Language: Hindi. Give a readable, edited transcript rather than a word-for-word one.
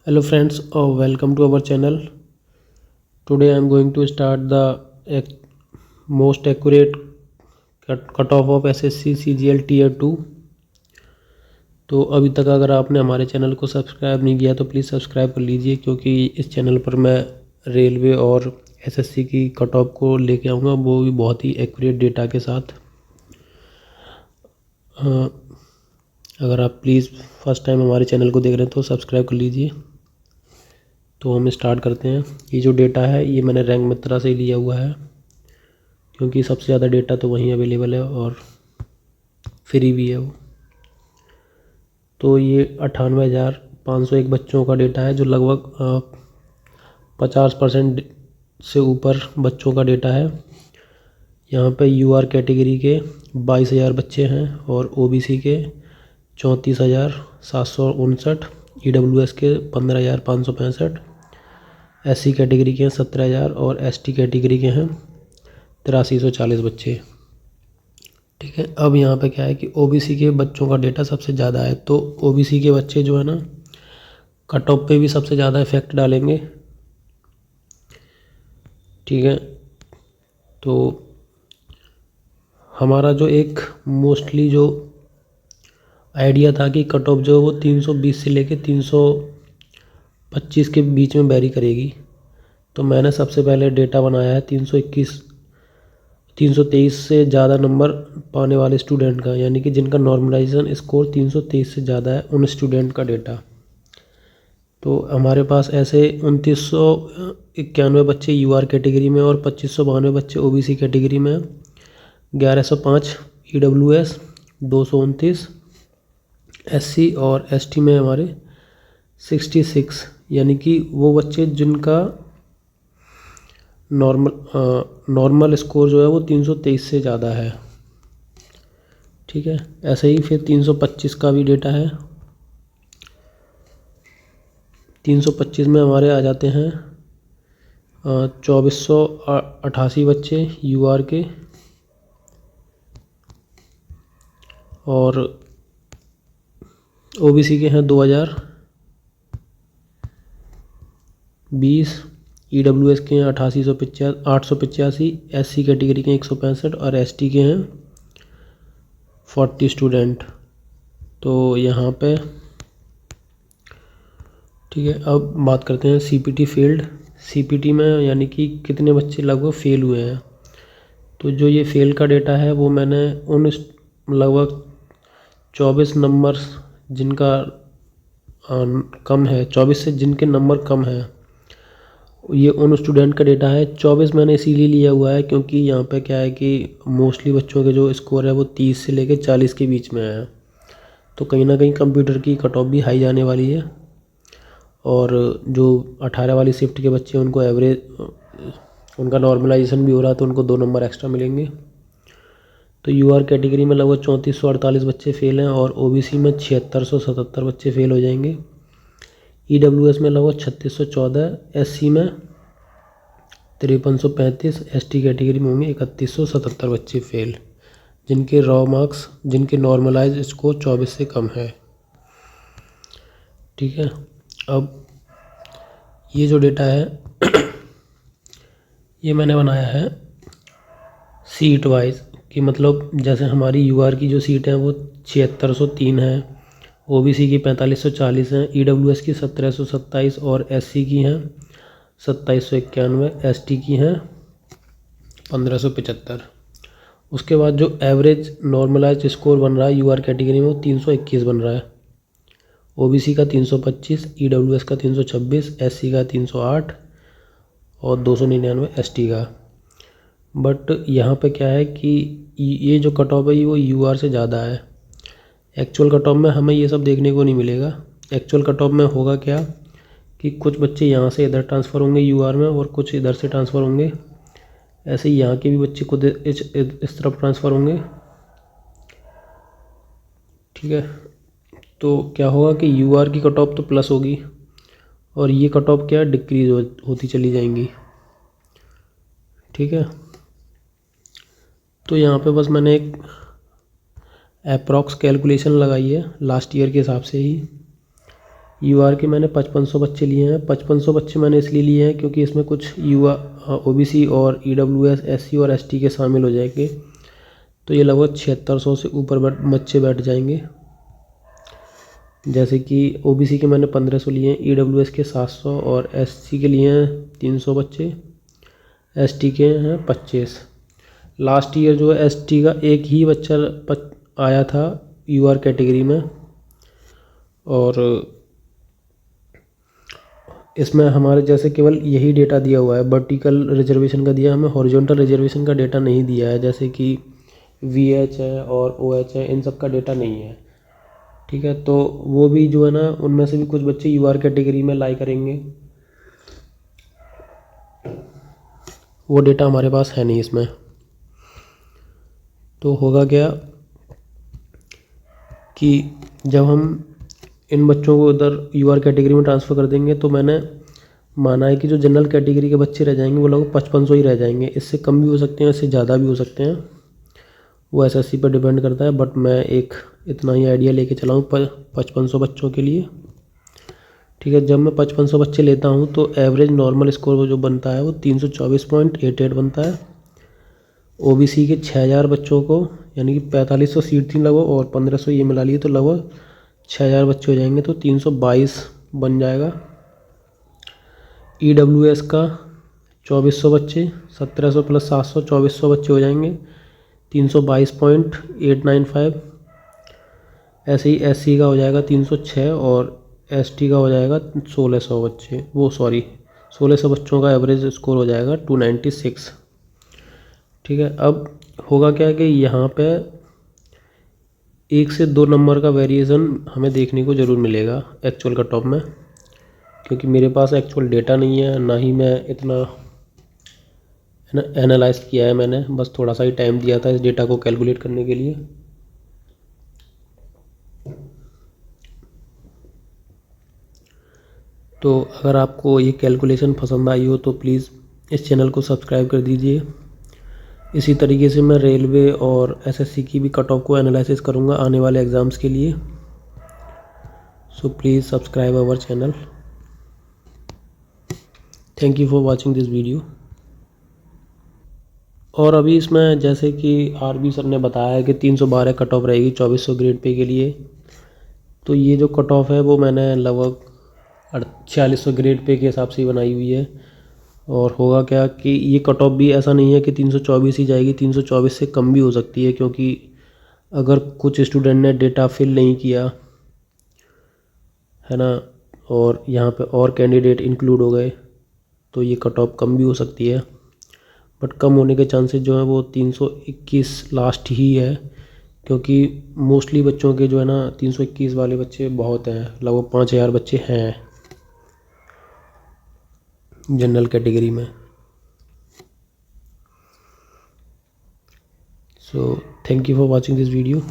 Hello friends, welcome to our channel. Today I am going to start the most accurate cutoff of SSC CGL Tier 2. तो अभी तक अगर आपने हमारे चैनल को सब्सक्राइब नहीं किया तो प्लीज़ सब्सक्राइब कर लीजिए, क्योंकि इस चैनल पर मैं रेलवे और SSC की कट ऑफ को लेके आऊँगा, वो भी बहुत ही एक्यूरेट डेटा के साथ। अगर आप प्लीज़ फर्स्ट टाइम हमारे चैनल को देख रहे हैं तो सब्सक्राइब कर लीजिए। तो हम स्टार्ट करते हैं। ये जो डेटा है ये मैंने रैंक मित्रा से लिया हुआ है, क्योंकि सबसे ज़्यादा डेटा तो वहीं अवेलेबल है और फ्री भी है वो। तो ये 98,501 बच्चों का डेटा है, जो लगभग 50% से ऊपर बच्चों का डेटा है। यहाँ पे UR कैटेगरी के 22,000 बच्चे हैं और OBC के 34,759, EWS के 15,565, SC कैटेगरी के हैं 17,000 और ST कैटेगरी के हैं 8340 बच्चे। ठीक है, अब यहाँ पे क्या है कि OBC के बच्चों का डेटा सबसे ज़्यादा है, तो OBC के बच्चे जो है ना कट ऑफ पे भी सबसे ज़्यादा इफेक्ट डालेंगे। ठीक है, तो हमारा जो एक मोस्टली जो आइडिया था कि कट ऑफ जो वो 320 से लेके 325 के बीच में वेरी करेगी, तो मैंने सबसे पहले डेटा बनाया है 323 से ज़्यादा नंबर पाने वाले स्टूडेंट का, यानी कि जिनका नॉर्मलाइजेशन स्कोर 323 से ज़्यादा है, उन स्टूडेंट का डेटा। तो हमारे पास ऐसे 2991 बच्चे UR कैटेगरी में और 2592 बच्चे OBC कैटेगरी में, 1105 EWS, 229 SC और ST में हमारे 66, यानी कि वो बच्चे जिनका नॉर्मल स्कोर जो है वो 323 से ज़्यादा है। ठीक है, ऐसे ही फिर 325 का भी डेटा है। 325 में हमारे आ जाते हैं 2488 बच्चे UR के और OBC के हैं 2020, EWS के हैं 885, SC कैटेगरी के हैं 165 और ST के हैं 40 स्टूडेंट। तो यहाँ पे ठीक है, अब बात करते हैं CPT फील्ड। CPT में यानी कि कितने बच्चे लगभग फेल हुए हैं। तो जो ये फेल का डेटा है वो मैंने उन लगभग 24 नंबर जिनका कम है, 24 से जिनके नंबर कम है, ये उन स्टूडेंट का डेटा है। 24 मैंने इसीलिए लिया हुआ है क्योंकि यहाँ पे क्या है कि मोस्टली बच्चों के जो स्कोर है वो 30 से लेकर 40 के बीच में है, तो कहीं ना कहीं कंप्यूटर की कट ऑफ भी हाई जाने वाली है। और जो 18 वाली शिफ्ट के बच्चे उनको एवरेज, उनका नॉर्मलाइजेशन भी हो रहा, तो उनको 2 नंबर एक्स्ट्रा मिलेंगे। तो UR कैटेगरी में लगभग 3448 बच्चे फेल हैं और OBC में 7677 बच्चे फेल हो जाएंगे। EWS में लगभग 3614, SC में 5335, ST कैटेगरी में होंगे 3177 बच्चे फेल, जिनके रॉ मार्क्स, जिनके नॉर्मलाइज स्कोर 24 से कम है। ठीक है, अब ये जो डेटा है ये मैंने बनाया है सीट वाइज, कि मतलब जैसे हमारी UR की जो सीट है वो 7603 है, OBC की 4540 हैं, EWS की 1727 और SC की हैं 2791, ST की हैं 1575। उसके बाद जो एवरेज नॉर्मलाइज स्कोर बन रहा है UR कैटेगरी में वो 321 बन रहा है, OBC का 325, EWS का 326, SC का 308 और 299 ST का। बट यहाँ पे क्या है कि ये जो कट ऑफ है वो UR से ज़्यादा है। एक्चुअल कट ऑफ में हमें ये सब देखने को नहीं मिलेगा। एक्चुअल कट ऑफ में होगा क्या कि कुछ बच्चे यहाँ से इधर ट्रांसफ़र होंगे UR में और कुछ इधर से ट्रांसफ़र होंगे, ऐसे ही यहाँ के भी बच्चे खुद इस तरफ ट्रांसफ़र होंगे। ठीक है, तो क्या होगा कि UR की कट ऑफ तो प्लस होगी और ये कट ऑफ क्या डिक्रीज होती चली जाएंगी। ठीक है, तो यहाँ पे बस मैंने एक अप्रॉक्स कैलकुलेशन लगाई है लास्ट ईयर के हिसाब से ही, यूआर के मैंने 5500 बच्चे लिए हैं। 5500 बच्चे मैंने इसलिए लिए हैं क्योंकि इसमें कुछ ओबीसी और ईडब्ल्यूएस, एससी और एसटी के शामिल हो जाएंगे। तो ये लगभग 7600 से ऊपर बच्चे बैठ जाएंगे। जैसे कि ओबीसी के मैंने 1500 लिए हैं, ईडब्ल्यूएस के 700 और एससी के लिए हैं 300 बच्चे, एसटी के हैं 25। लास्ट ईयर जो है एसटी का एक ही बच्चा आया था यूआर कैटेगरी में, और इसमें हमारे जैसे केवल यही डेटा दिया हुआ है, वर्टिकल रिजर्वेशन का दिया, हमें हॉरिजॉन्टल रिजर्वेशन का डेटा नहीं दिया है, जैसे कि वीएच है और ओएच है, इन सब का डेटा नहीं है। ठीक है, तो वो भी जो है ना, उनमें से भी कुछ बच्चे यूआर कैटेगरी में लाई करेंगे। वो डेटा हमारे पास है नहीं इसमें। तो होगा क्या कि जब हम इन बच्चों को उधर यूआर कैटेगरी में ट्रांसफ़र कर देंगे, तो मैंने माना है कि जो जनरल कैटेगरी के बच्चे रह जाएंगे वो लगभग 5500 ही रह जाएंगे। इससे कम भी हो सकते हैं, इससे ज़्यादा भी हो सकते हैं, वो एसएससी पर डिपेंड करता है। बट मैं एक इतना ही आइडिया लेके चला हूँ 5500 बच्चों के लिए। ठीक है, जब मैं 5500 बच्चे लेता हूँ तो एवरेज नॉर्मल स्कोर जो बनता है वो 324.88 बनता है। ओबीसी के 6000 बच्चों को, यानी कि 4500 सीट थी लगभग, और 1500 ये मिला लिए तो लगभग 6000 बच्चे हो जाएंगे, तो 322 बन जाएगा। ईडब्ल्यूएस का 2400 बच्चे, 1700 प्लस 700, 2400 बच्चे हो जाएंगे, 322.895। ऐसे ही एससी का हो जाएगा 306 और एसटी का हो जाएगा 1600 बच्चे, 1600 बच्चों का एवरेज स्कोर हो जाएगा 296। ठीक है, अब होगा क्या कि यहाँ पे 1 से 2 नंबर का वेरिएशन हमें देखने को ज़रूर मिलेगा एक्चुअल कट ऑफ में, क्योंकि मेरे पास एक्चुअल डेटा नहीं है, ना ही मैं इतना एनालाइज किया है। मैंने बस थोड़ा सा ही टाइम दिया था इस डेटा को कैलकुलेट करने के लिए। तो अगर आपको ये कैलकुलेशन पसंद आई हो तो प्लीज़ इस चैनल को सब्सक्राइब कर दीजिए। इसी तरीके से मैं रेलवे और एसएससी की भी कट ऑफ को एनालिसिस करूँगा आने वाले एग्ज़ाम्स के लिए। So please subscribe our channel. Thank you for watching this video. और अभी इसमें जैसे कि आरबी सर ने बताया है कि 312 कट ऑफ रहेगी 2400 ग्रेड पे के लिए। तो ये जो कट ऑफ है वो मैंने लगभग 4600 ग्रेड पे के हिसाब से ही बनाई हुई है। और होगा क्या कि ये कट ऑफ भी ऐसा नहीं है कि 324 ही जाएगी, 324 से कम भी हो सकती है, क्योंकि अगर कुछ स्टूडेंट ने डेटा फिल नहीं किया है ना, और यहाँ पे और कैंडिडेट इंक्लूड हो गए, तो ये कट ऑफ कम भी हो सकती है। बट कम होने के चांसेस जो है वो 321 लास्ट ही है, क्योंकि मोस्टली बच्चों के जो है ना 321 वाले बच्चे बहुत हैं, लगभग 5000 बच्चे हैं जनरल कैटेगरी में। So thank you for watching this video.